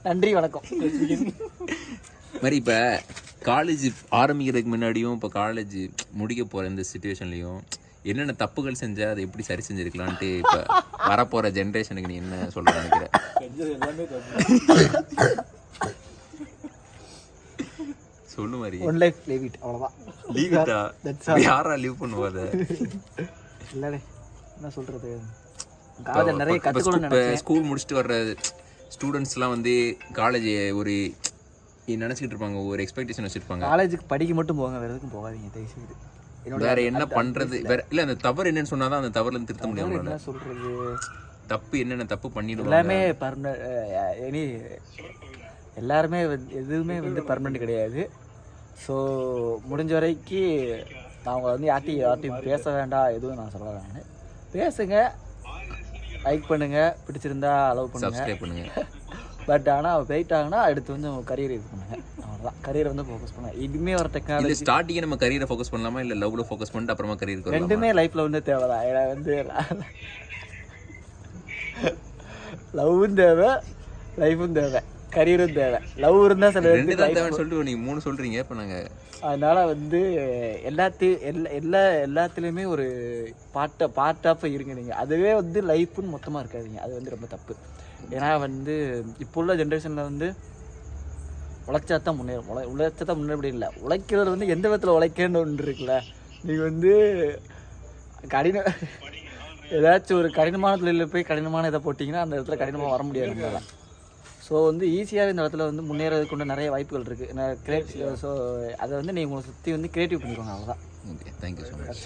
நன்றி வணக்கம். மாதிரி இப்போ காலேஜ் ஆரம்பிக்கிறதுக்கு முன்னாடியும் இப்போ காலேஜ் முடிக்க போகிற இந்த சுச்சுவேஷன்லையும் என்னென்ன தப்புகள் செஞ்சா அதை எப்படி சரி செஞ்சிருக்கலான்ட்டு இப்போ வரப்போகிற ஜென்ரேஷனுக்கு நீ என்ன சொல்ல நினைக்கிற? சொல்லு மாதிரி ஒன் லைஃப் லீவ் இட், அவ்வளோதான். லீவ் இட்டா யாரா லீவ் பண்ணுவாத? இல்லைடே, என்ன சொல்கிறது, காலேஜ் நிறைய கற்றுக்கணும். ஸ்கூல் முடிச்சுட்டு வர்ற ஸ்டூடெண்ட்ஸ்லாம் வந்து காலேஜ் ஒரு நினச்சிக்கிட்டு இருப்பாங்க, ஒரு எக்ஸ்பெக்டேஷன் வச்சுருப்பாங்க. காலேஜுக்கு படிக்க மட்டும் போங்க, வேறு எதுக்கும் போகாதீங்க தயவுசெய்து. வேற என்ன பண்ணுறது, வேற இல்லை அந்த தவறு என்னன்னு சொன்னால் தான் அந்த தவறுலேருந்து திருத்த முடியும். என்ன சொல்கிறது, தப்பு என்னென்ன தப்பு பண்ணிடுவோம். எல்லாமே எனி எல்லாருமே எதுவுமே வந்து பர்மனெண்ட் கிடையாது. ஸோ முடிஞ்ச வரைக்கு அவங்க வந்து யார்ட்டையும் பேச வேண்டாம், எதுவும் நான் சொல்ல வேண்டாம். பேசுங்க, லைக் பண்ணுங்கள், பிடிச்சிருந்தா அலோவ் பண்ணுங்கள், சப்ஸ்கிரைப் பண்ணுங்கள். பட் ஆனால் போயிட்டாங்கன்னா அடுத்து வந்து உங்கள் கரியர் இது பண்ணுங்கள், அவ்வளோதான். கரியரை வந்து ஃபோக்கஸ் பண்ணுங்கள். இதுவுமே ஒரு டெக்னாலஜி. ஸ்டார்டிங்கே நம்ம கரியரை ஃபோக்கஸ் பண்ணலாமா இல்லை லவ்வில் ஃபோக்கஸ் பண்ணிட்டு அப்புறமா கரியருக்கு? ரெண்டுமே லைஃப்பில் வந்து தேவைதான். ஏன்னா வந்து லவ்வும் தேவை, லைஃபும் தேவை, கரியரும் தேவை. லவ் இருந்தால் சில ரெண்டு தான் தேவைன்னு சொல்லிட்டு நீங்கள் 3 சொல்கிறீங்க. இப்போ நாங்கள் அதனால் வந்து எல்லாத்துலேயுமே ஒரு பார்ட் ஆஃப் இருங்க நீங்கள். அதுவே வந்து லைஃப்னு மொத்தமாக இருக்காதீங்க, அது வந்து ரொம்ப தப்பு. ஏன்னா வந்து இப்போ உள்ள ஜென்ரேஷனில் வந்து உழைச்சாத்தான் முன்னேறும். உழைச்சாத்தான் முன்னேறி இல்லை, உழைக்கிறது வந்து எந்த விதத்தில் உழைக்கன்னு ஒன்று இருக்குல்ல. நீங்கள் வந்து ஏதாச்சும் ஒரு கடினமான தொழிலில் போய் கடினமான இதை போட்டிங்கன்னா அந்த இடத்துல கடினமாக வர முடியாது நம்மளால். ஸோ வந்து ஈஸியாக இந்த இடத்துல வந்து முன்னேறதுக்கு கொண்ட நிறைய வாய்ப்புகள் இருக்குது. ஸோ அதை வந்து நீங்கள் உங்களை சுற்றி வந்து க்ரியேட்டிவ் பண்ணிக்கோங்க, அவ்வளோதான். Okay, thank you so much.